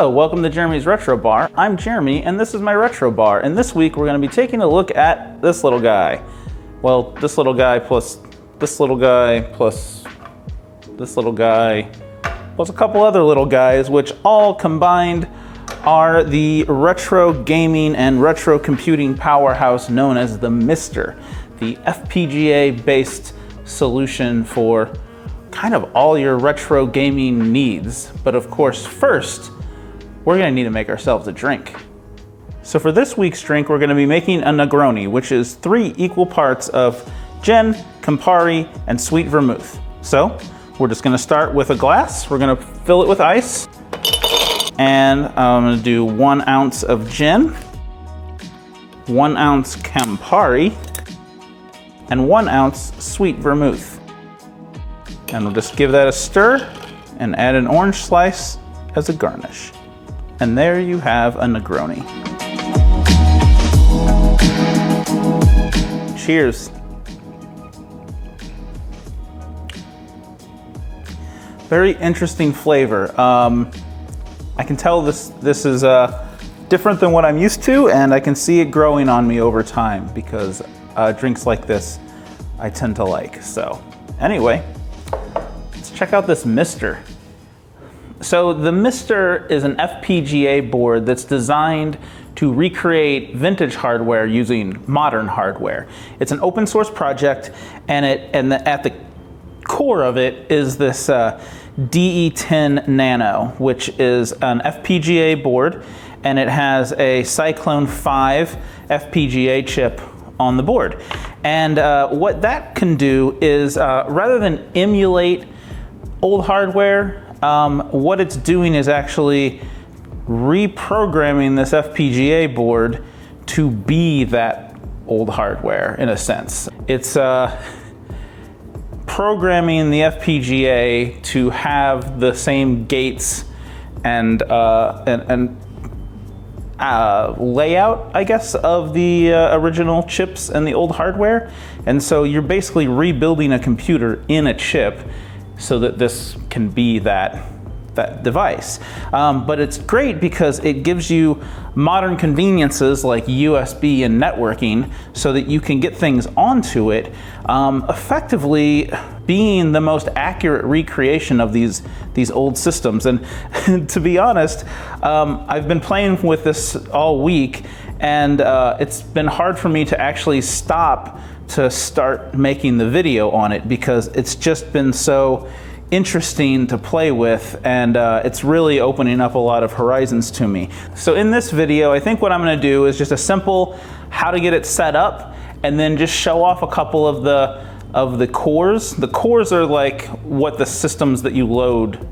Hello, welcome to Jeremy's Retro Bar. I'm Jeremy and this is my Retro Bar, and this week we're going to be taking a look at this little guy. Well, this little guy plus this little guy plus this little guy plus a couple other little guys, which all combined are the retro gaming and retro computing powerhouse known as the MiSTer, the FPGA based solution for kind of all your retro gaming needs. But of course, first, we're gonna need to make ourselves a drink. So for this week's drink, we're gonna be making a Negroni, which is 3 equal parts of gin, Campari, and sweet vermouth. So we're just gonna start with a glass. We're gonna fill it with ice. And I'm gonna do 1 ounce of gin, 1 ounce Campari, and 1 ounce sweet vermouth. And we'll just give that a stir and add an orange slice as a garnish. And there you have a Negroni. Cheers. Very interesting flavor. I can tell this is different than what I'm used to, and I can see it growing on me over time because drinks like this I tend to like. So anyway, let's check out this MiSTer. So the MiSTer is an FPGA board that's designed to recreate vintage hardware using modern hardware. It's an open source project, and at the core of it is this DE10 Nano, which is an FPGA board, and it has a Cyclone 5 FPGA chip on the board. And what that can do is, rather than emulate old hardware, what it's doing is actually reprogramming this FPGA board to be that old hardware in a sense. It's programming the FPGA to have the same gates and layout, I guess, of the original chips and the old hardware. And so you're basically rebuilding a computer in a chip so that this can be that device. But it's great because it gives you modern conveniences like USB and networking so that you can get things onto it, effectively being the most accurate recreation of these old systems. And to be honest, I've been playing with this all week, and it's been hard for me to actually stop to start making the video on it because it's just been so interesting to play with, and it's really opening up a lot of horizons to me. So in this video, I think what I'm going to do is just a simple how to get it set up, and then just show off a couple of the cores. The cores are like what the systems that you load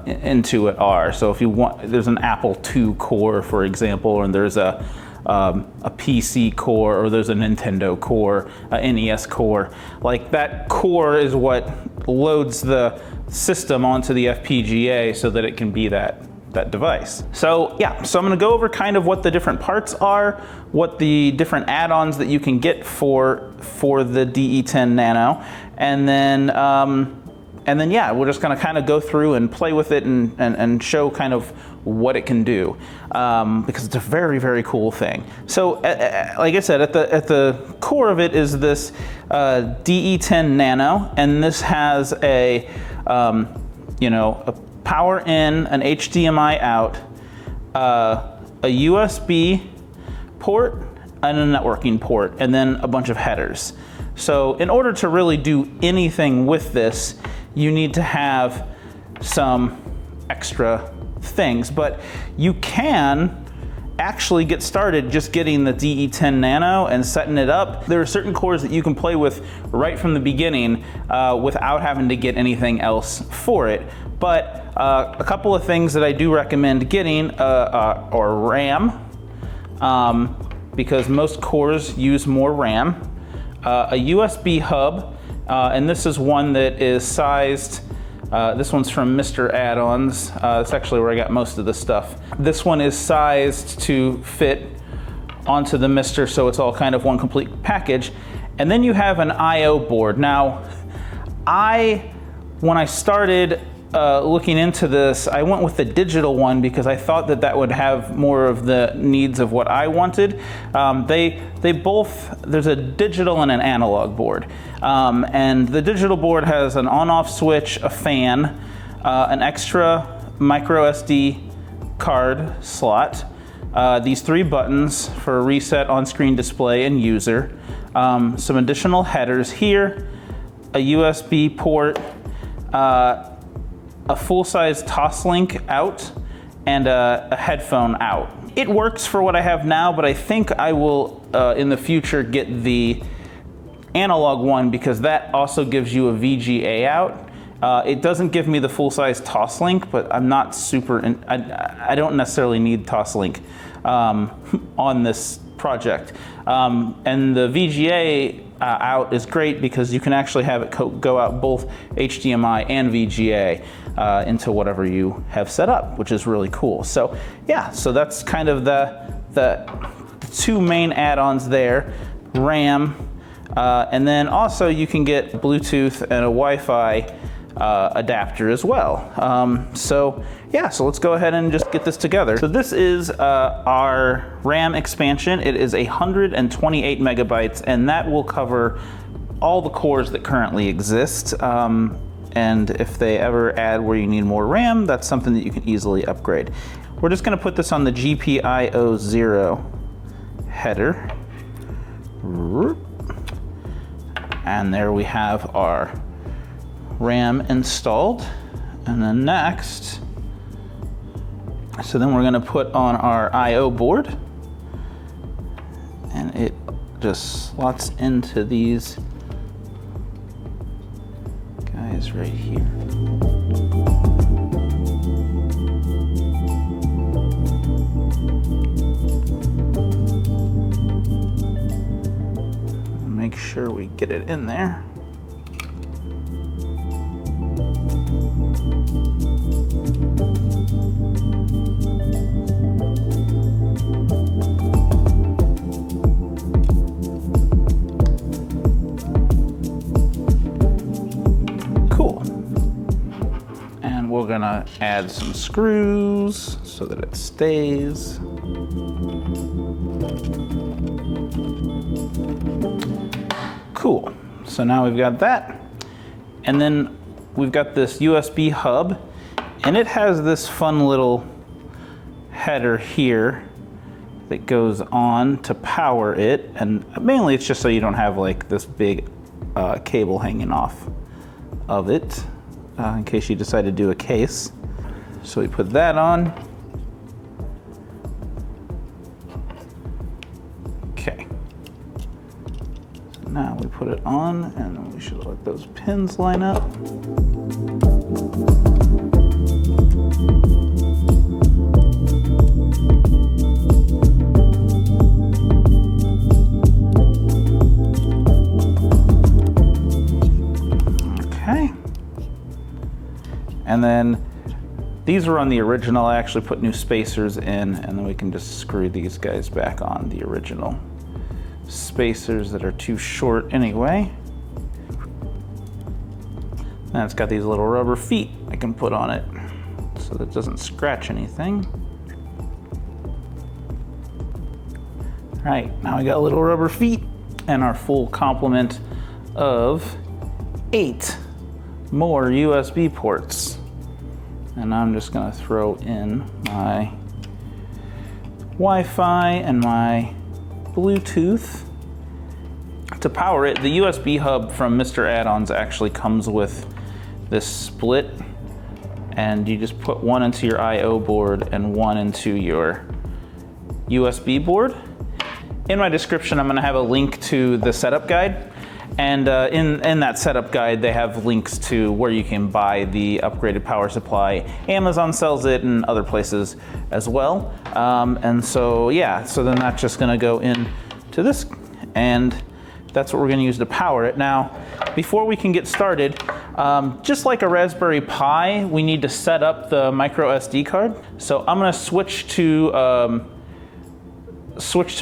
into it are. So if you want, there's an Apple II core, for example, and there's a PC core, or there's a Nintendo core, a NES core. Like that core is what loads the system onto the FPGA so that it can be that device. So yeah, so I'm gonna go over kind of what the different parts are, what the different add-ons that you can get for the DE10 Nano, and then yeah, we're just gonna kind of go through and play with it and show kind of what it can do, because it's a very, very cool thing. So like I said, at the core of it is this DE10 Nano, and this has a a power in, an HDMI out, a USB port, and a networking port, and then a bunch of headers. So in order to really do anything with this, you need to have some extra things, but you can actually get started just getting the DE10 Nano and setting it up. There are certain cores that you can play with right from the beginning without having to get anything else for it. But a couple of things that I do recommend getting are RAM, because most cores use more RAM, a USB hub, and this is one that is sized, this one's from MiSTer Add-ons. That's actually where I got most of the stuff. This one is sized to fit onto the MiSTer, so it's all kind of one complete package. And then you have an I/O board. Now, when I started looking into this, I went with the digital one because I thought that that would have more of the needs of what I wanted. They both, there's a digital and an analog board. And the digital board has an on-off switch, a fan, an extra micro SD card slot, these 3 buttons for reset, on-screen display, and user, some additional headers here, a USB port, a full-size Toslink out, and a headphone out. It works for what I have now, but I think I will, in the future, get the analog one because that also gives you a VGA out. It doesn't give me the full-size Toslink, but I'm not super, I don't necessarily need Toslink on this project. And the VGA out is great because you can actually have it go out both HDMI and VGA into whatever you have set up, which is really cool. So yeah, so that's kind of the 2 main add-ons there, RAM, and then also you can get Bluetooth and a Wi-Fi adapter as well. So yeah, so let's go ahead and just get this together. So this is our RAM expansion. It is 128 megabytes, and that will cover all the cores that currently exist. And if they ever add where you need more RAM, that's something that you can easily upgrade. We're just gonna put this on the GPIO 0 header. And there we have our RAM installed. And then next, so then we're gonna put on our IO board, and it just slots into these guys right here. Make sure we get it in there. We're gonna add some screws so that it stays. Cool, so now we've got that. And then we've got this USB hub, and it has this fun little header here that goes on to power it. And mainly it's just so you don't have like this big cable hanging off of it. In case you decide to do a case. So we put that on. Okay. So now we put it on, and then we should let those pins line up. And then these were on the original. I actually put new spacers in, and then we can just screw these guys back on the original spacers that are too short anyway. And it's got these little rubber feet I can put on it so that it doesn't scratch anything. All right, now we got little rubber feet and our full complement of 8 more USB ports. And I'm just gonna throw in my Wi-Fi and my Bluetooth. To power it, the USB hub from MiSTer Add-ons actually comes with this split, and you just put one into your IO board and one into your USB board. In my description, I'm gonna have a link to the setup guide. And in that setup guide, they have links to where you can buy the upgraded power supply. Amazon sells it and other places as well. And so, yeah, so then that's just gonna go into this, and that's what we're gonna use to power it. Now, before we can get started, just like a Raspberry Pi, we need to set up the micro SD card. So I'm gonna switch to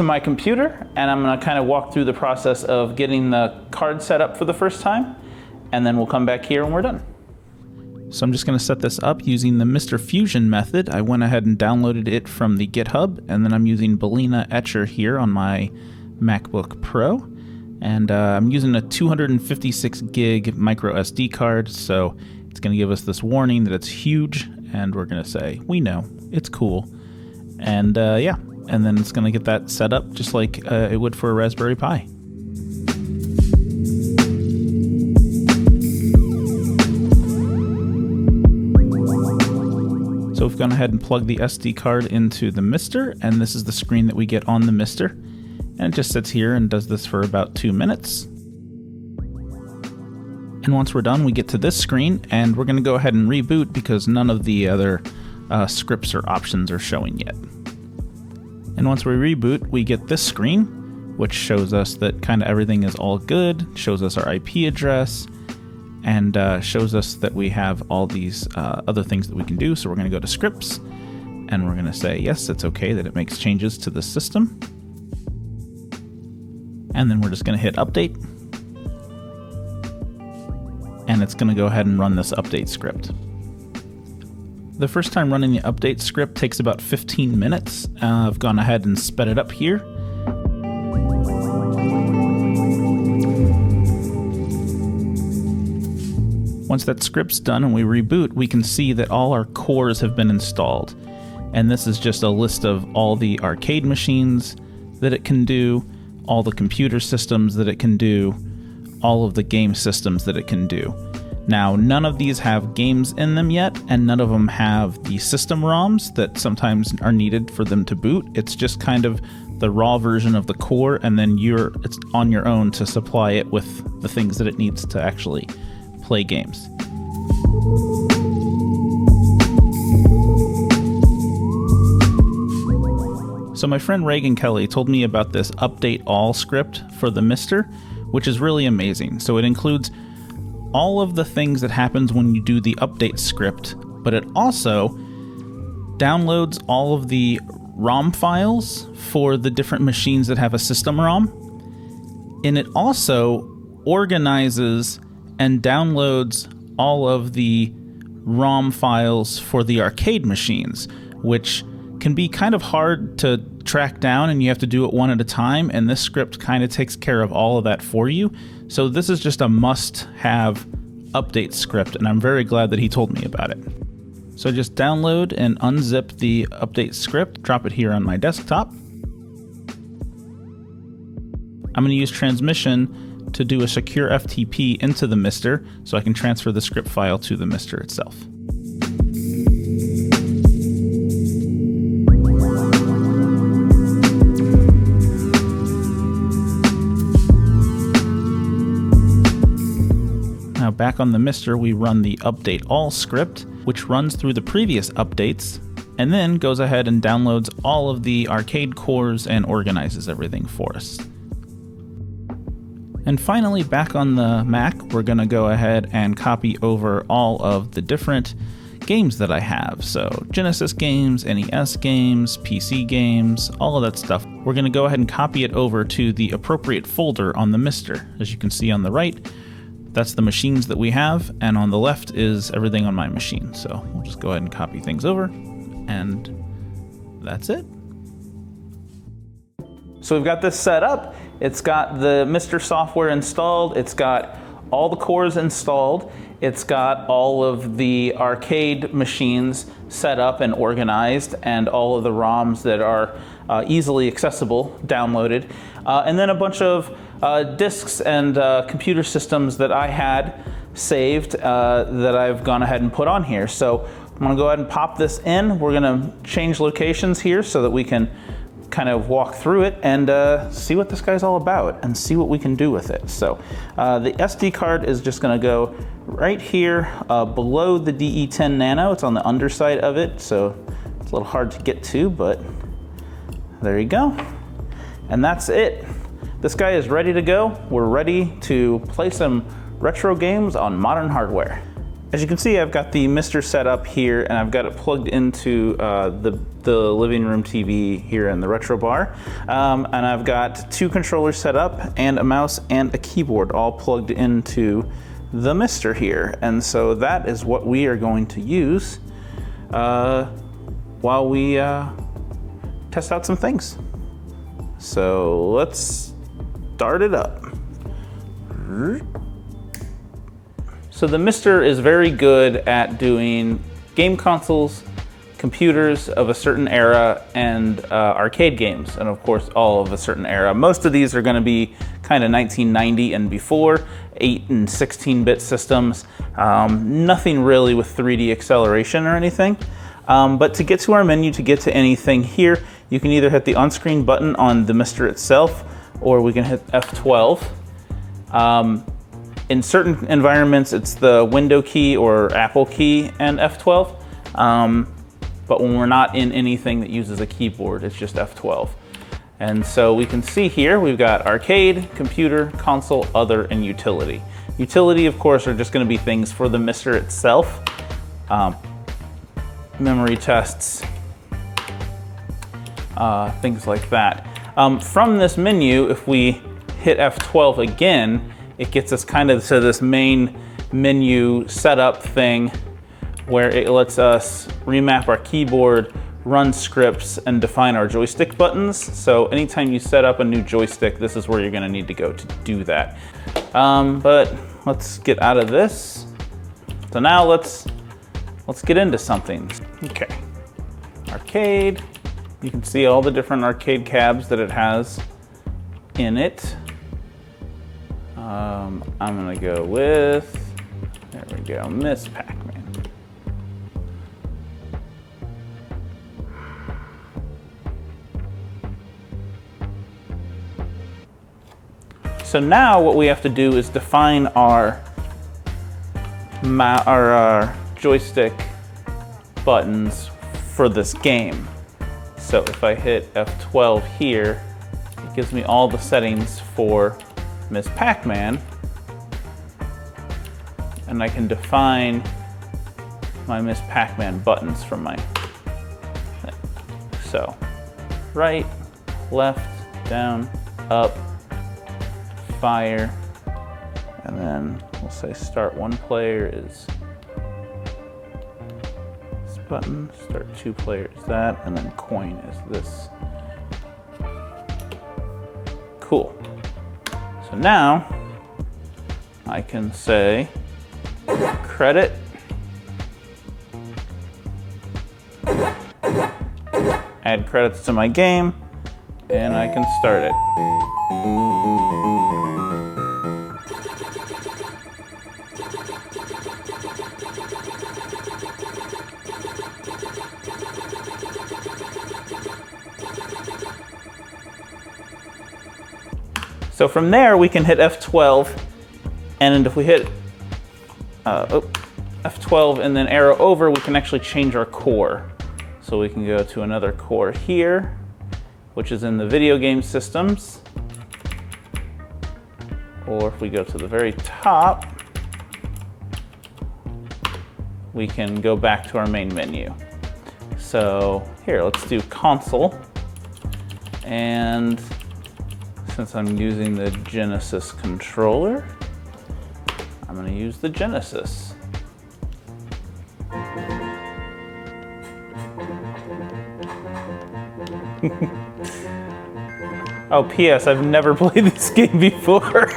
my computer, and I'm gonna kind of walk through the process of getting the card set up for the first time, and then we'll come back here when we're done. So I'm just going to set this up using the MiSTer Fusion method. I went ahead and downloaded it from the GitHub, and then I'm using Balena Etcher here on my MacBook Pro. And I'm using a 256 gig micro SD card, so it's going to give us this warning that it's huge, and we're going to say, we know, it's cool. And yeah, and then it's going to get that set up just like it would for a Raspberry Pi. So we've gone ahead and plugged the SD card into the MiSTer, and this is the screen that we get on the MiSTer. And it just sits here and does this for about 2 minutes. And once we're done, we get to this screen, and we're going to go ahead and reboot because none of the other scripts or options are showing yet. And once we reboot, we get this screen, which shows us that kind of everything is all good, shows us our IP address, and shows us that we have all these other things that we can do. So we're going to go to scripts, and we're going to say, yes, it's okay that it makes changes to the system. And then we're just going to hit update. And it's going to go ahead and run this update script. The first time running the update script takes about 15 minutes. I've gone ahead and sped it up here. Once that script's done and we reboot, we can see that all our cores have been installed. And this is just a list of all the arcade machines that it can do, all the computer systems that it can do, all of the game systems that it can do. Now, none of these have games in them yet, and none of them have the system ROMs that sometimes are needed for them to boot. It's just kind of the raw version of the core, and then it's on your own to supply it with the things that it needs to actually play games. So my friend Reagan Kelly told me about this update all script for the MiSTer, which is really amazing. So it includes all of the things that happens when you do the update script, but it also downloads all of the ROM files for the different machines that have a system ROM. And it also organizes and downloads all of the ROM files for the arcade machines, which can be kind of hard to track down, and you have to do it one at a time, and this script kind of takes care of all of that for you. So this is just a must-have update script, and I'm very glad that he told me about it. So just download and unzip the update script, drop it here on my desktop. I'm going to use transmission to do a secure FTP into the MiSTer so I can transfer the script file to the MiSTer itself. Now back on the MiSTer, we run the update all script, which runs through the previous updates and then goes ahead and downloads all of the arcade cores and organizes everything for us. And finally, back on the Mac, we're going to go ahead and copy over all of the different games that I have. So Genesis games, NES games, PC games, all of that stuff. We're going to go ahead and copy it over to the appropriate folder on the MiSTer. As you can see on the right, that's the machines that we have, and on the left is everything on my machine. So we'll just go ahead and copy things over, and that's it. So we've got this set up. It's got the MiSTer software installed. It's got all the cores installed. It's got all of the arcade machines set up and organized, and all of the ROMs that are easily accessible downloaded. And then a bunch of disks and computer systems that I had saved that I've gone ahead and put on here. So I'm gonna go ahead and pop this in. We're gonna change locations here so that we can kind of walk through it and see what this guy's all about and see what we can do with it. So the SD card is just gonna go right here below the DE10 Nano. It's on the underside of it, so it's a little hard to get to, but there you go. And that's it. This guy is ready to go. We're ready to play some retro games on modern hardware. As you can see, I've got the MiSTer set up here, and I've got it plugged into the living room TV here in the retro bar. And I've got two controllers set up, and a mouse and a keyboard all plugged into the MiSTer here. And so that is what we are going to use while we test out some things. So let's start it up. So the MiSTer is very good at doing game consoles, computers of a certain era, and arcade games, and of course all of a certain era. Most of these are going to be kind of 1990 and before, 8 and 16-bit systems. Nothing really with 3D acceleration or anything. But to get to our menu, to get to anything here, you can either hit the on-screen button on the MiSTer itself, or we can hit F12. In certain environments, it's the window key or Apple key and F12. But when we're not in anything that uses a keyboard, it's just F12. And so we can see here, we've got arcade, computer, console, other, and utility. Utility, of course, are just gonna be things for the MiSTer itself. Memory tests, things like that. From this menu, if we hit F12 again, it gets us kind of to this main menu setup thing where it lets us remap our keyboard, run scripts, and define our joystick buttons. So anytime you set up a new joystick, this is where you're gonna need to go to do that. But let's get out of this. So now let's get into something. Okay, arcade. You can see all the different arcade cabs that it has in it. I'm gonna go with, there we go, Miss Pac-Man. So now what we have to do is define our joystick buttons for this game. So if I hit F12 here, it gives me all the settings for Miss Pac-Man, and I can define my Miss Pac-Man buttons from my thing. So right, left, down, up, fire, and then we'll say start one player is this button, start two player is that, and then coin is this. Cool. So now I can say credit, add credits to my game, and I can start it. So from there, we can hit F12, and if we hit F12 and then arrow over, we can actually change our core. So we can go to another core here, which is in the video game systems. Or if we go to the very top, we can go back to our main menu. So here, let's do console. And since I'm using the Genesis controller, I'm going to use the Genesis. Oh, P.S. I've never played this game before.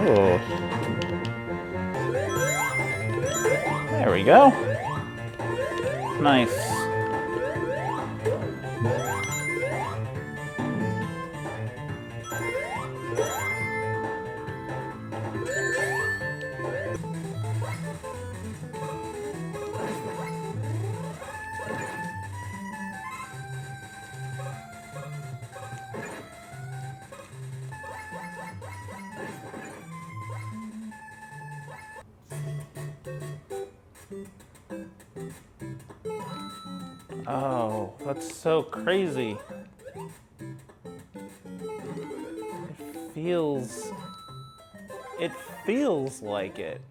Oh. There we go. Nice. Oh, that's so crazy. It feels like it.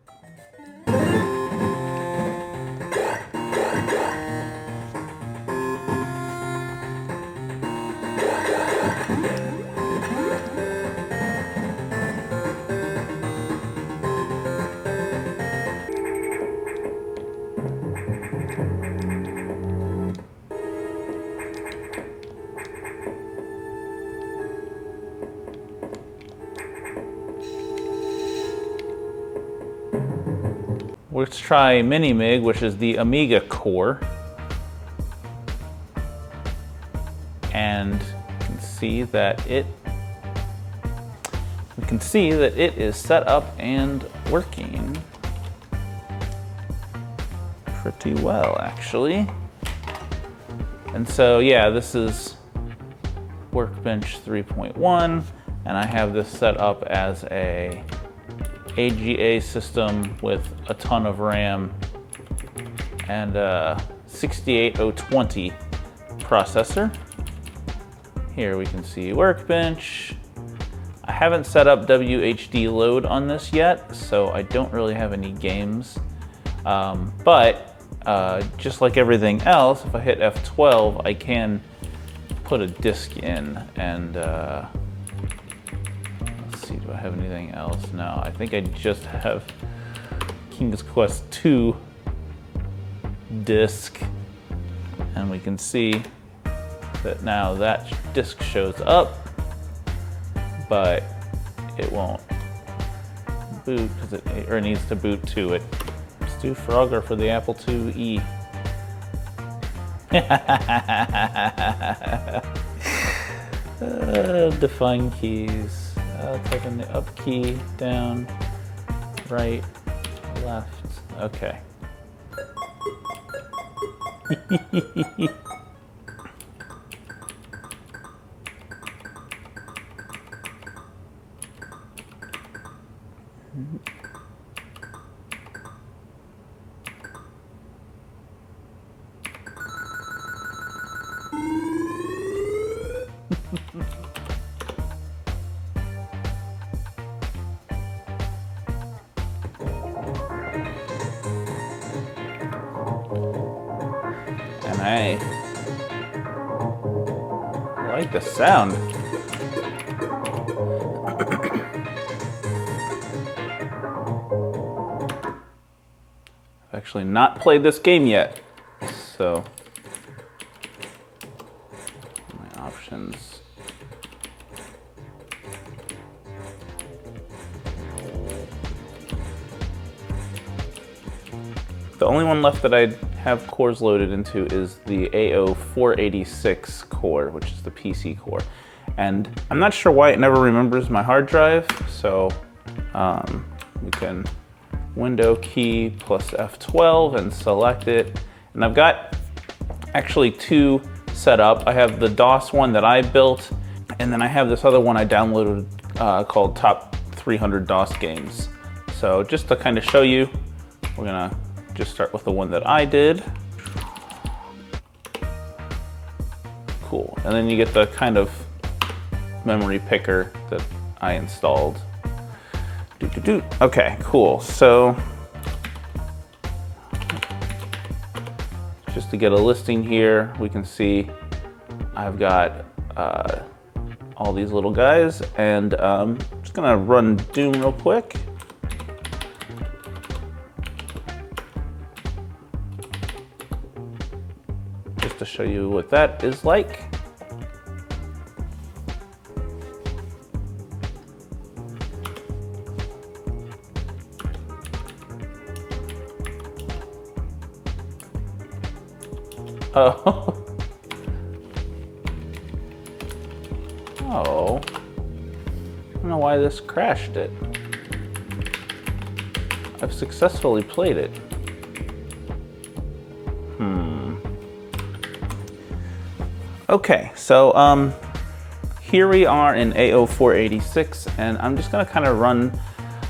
let's try Mini-MIG, which is the Amiga core. And you can see that it is set up and working pretty well, actually. And so, yeah, this is Workbench 3.1, and I have this set up as a AGA system with a ton of RAM and a 68020 processor. Here we can see Workbench. I haven't set up WHD load on this yet, so I don't really have any games. But just like everything else, if I hit F12, I can put a disk in. And let's see, do I have anything else? No, I think I just have King's Quest II disk. And we can see that now that disk shows up, but it won't boot because it needs to boot to it. Let's do Frogger for the Apple IIe. Define keys. Type in the up key, down, right, left. Okay. And I like the sound. I've actually not played this game yet, so my options. The only one left that I have cores loaded into is the AO486 core, which is the PC core. And I'm not sure why it never remembers my hard drive, so we can window key plus F12 and select it. And I've got actually two set up. I have the DOS one that I built, and then I have this other one I downloaded called Top 300 DOS Games. So just to kind of show you, we're gonna just start with the one that I did. Cool, and then you get the kind of memory picker that I installed. Okay, cool. So just to get a listing here, we can see I've got all these little guys, and I'm just gonna run Doom real quick. Just to show you what that is like. Oh. Oh. I don't know why this crashed it. I've successfully played it. Okay, so here we are in AO486, and I'm just gonna kind of run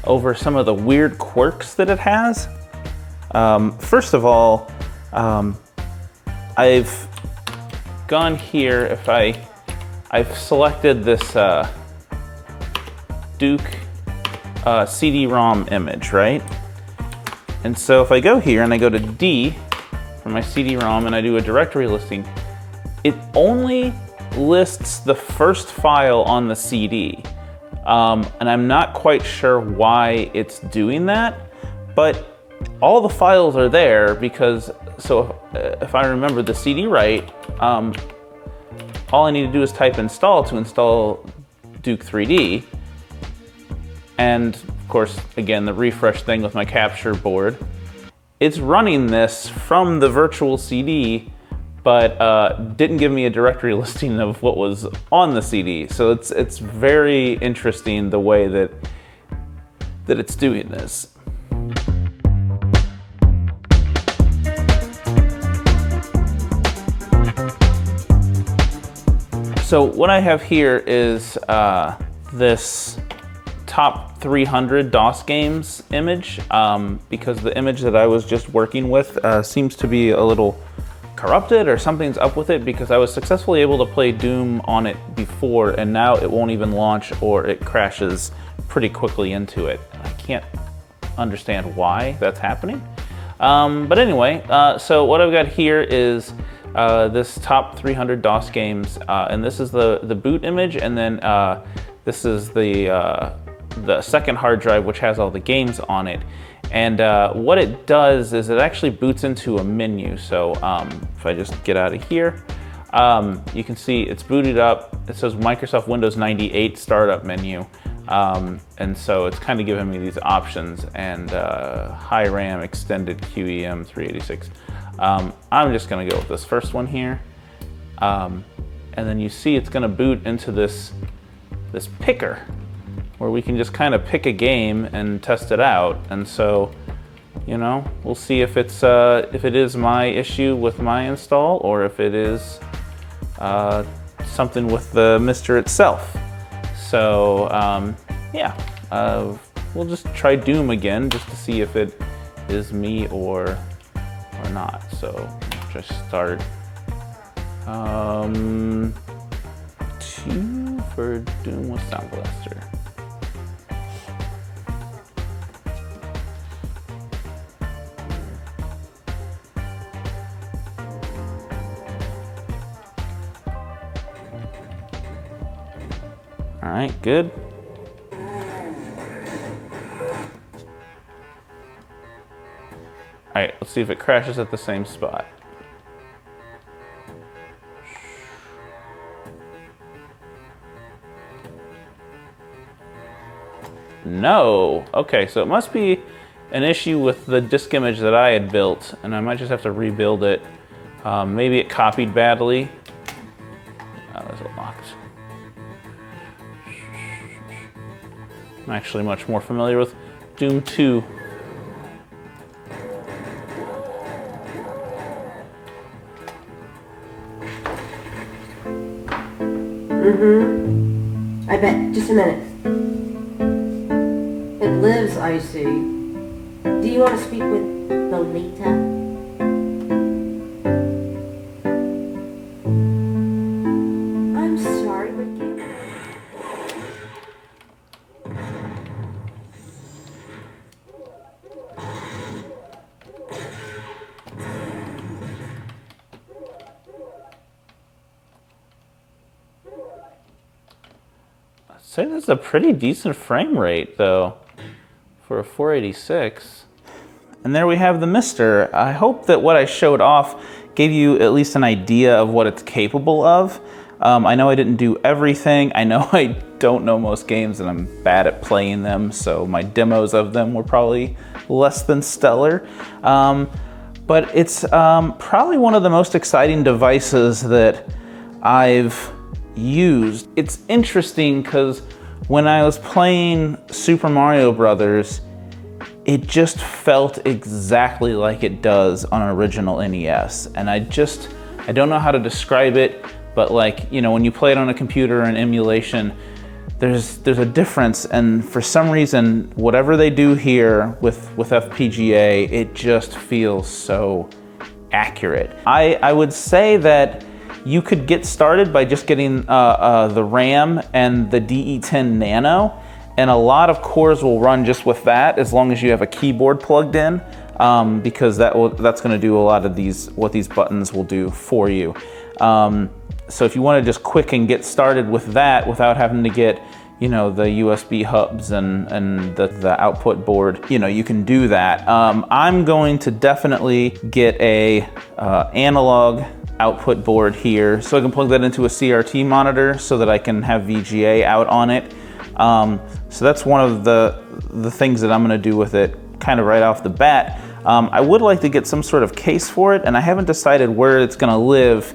over some of the weird quirks that it has. First of all, I've gone here, if I've selected this Duke CD-ROM image, right? And so if I go here and I go to D for my CD-ROM and I do a directory listing, it only lists the first file on the CD. And I'm not quite sure why it's doing that, but all the files are there because, so if I remember the CD right, all I need to do is type install to install Duke 3D. And of course, again, the refresh thing with my capture board. it's running this from the virtual CD, but didn't give me a directory listing of what was on the CD. So it's very interesting the way that it's doing this. So what I have here is this top 300 DOS games image, because the image that I was just working with seems to be a little corrupted, or something's up with it, because I was successfully able to play Doom on it before, and now it won't even launch, or it crashes pretty quickly into it. I can't understand why that's happening. But anyway, so what I've got here is this top 300 DOS games, and this is the boot image, and then this is the second hard drive, which has all the games on it. And what it does is it actually boots into a menu. So if I just get out of here, you can see it's booted up. It says Microsoft Windows 98 startup menu. And so it's kind of giving me these options, and high RAM, extended QEM 386. I'm just gonna go with this first one here. And then you see it's gonna boot into this picker, where we can just kind of pick a game and test it out. And so, you know, we'll see if it is my issue with my install, or if it is something with the MiSTer itself. So yeah, we'll just try Doom again just to see if it is me or not. So just start 2 for Doom with Sound Blaster. All right, good. All right, let's see if it crashes at the same spot. No. Okay, so it must be an issue with the disk image that I had built, and I might just have to rebuild it. Maybe it copied badly. Oh, there's it locked. I'm actually much more familiar with Doom 2. I bet. Just a minute. It lives, I see. Do you want to speak with Lolita? I'm sorry, what game? I'd say that's a pretty decent frame rate, though, for a 486. And there we have the MiSTer. I hope that what I showed off gave you at least an idea of what it's capable of. I know I didn't do everything. I know I don't know most games, and I'm bad at playing them, so my demos of them were probably less than stellar. But it's probably one of the most exciting devices that I've used. It's interesting because when I was playing Super Mario Brothers, it just felt exactly like it does on an original NES. And I don't know how to describe it, but like, you know, when you play it on a computer or an emulation, there's a difference. And for some reason, whatever they do here with FPGA, it just feels so accurate. I would say that you could get started by just getting the RAM and the DE10 Nano, and a lot of cores will run just with that as long as you have a keyboard plugged in, because that's going to do a lot of what these buttons will do for you. So if you want to just quick and get started with that without having to get, you know, the USB hubs and the output board, you know, you can do that. I'm going to definitely get a analog output board here, so I can plug that into a CRT monitor so that I can have VGA out on it. So that's one of the things that I'm going to do with it kind of right off the bat. I would like to get some sort of case for it, and I haven't decided where it's gonna live.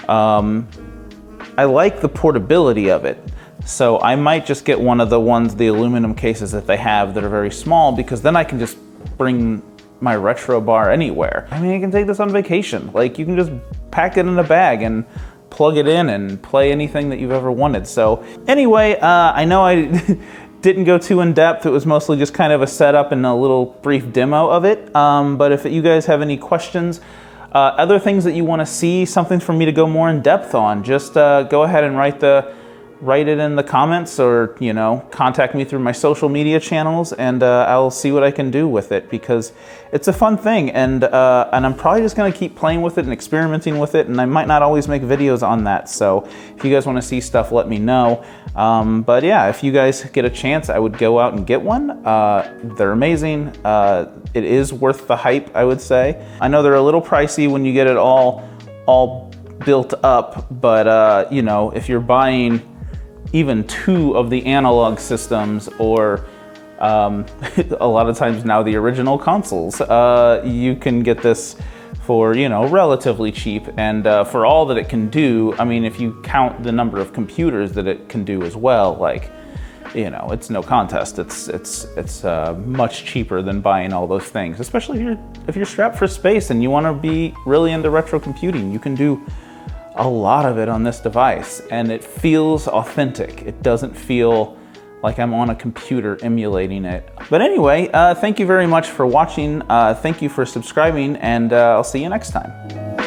I like the portability of it. So I might just get one of the aluminum cases that they have that are very small, because then I can just bring my retro bar anywhere. I mean, you can take this on vacation. Like, you can just pack it in a bag and plug it in and play anything that you've ever wanted. So anyway, I know I didn't go too in depth. It was mostly just kind of a setup and a little brief demo of it. But if you guys have any questions, other things that you want to see, something for me to go more in depth on, just go ahead and write it in the comments, or, you know, contact me through my social media channels, and I'll see what I can do with it, because it's a fun thing, and I'm probably just gonna keep playing with it and experimenting with it, and I might not always make videos on that. So if you guys want to see stuff, let me know. But yeah, if you guys get a chance, I would go out and get one. They're amazing. It is worth the hype, I would say. I know they're a little pricey when you get it all built up, but you know, if you're buying even 2 of the analog systems, or a lot of times now the original consoles, you can get this for, you know, relatively cheap. And for all that it can do, I mean, if you count the number of computers that it can do as well, like, you know, it's no contest. It's much cheaper than buying all those things, especially if you're strapped for space and you want to be really into retro computing. You can do a lot of it on this device, and it feels authentic. It doesn't feel like I'm on a computer emulating it. But anyway, thank you very much for watching. Thank you for subscribing, and I'll see you next time.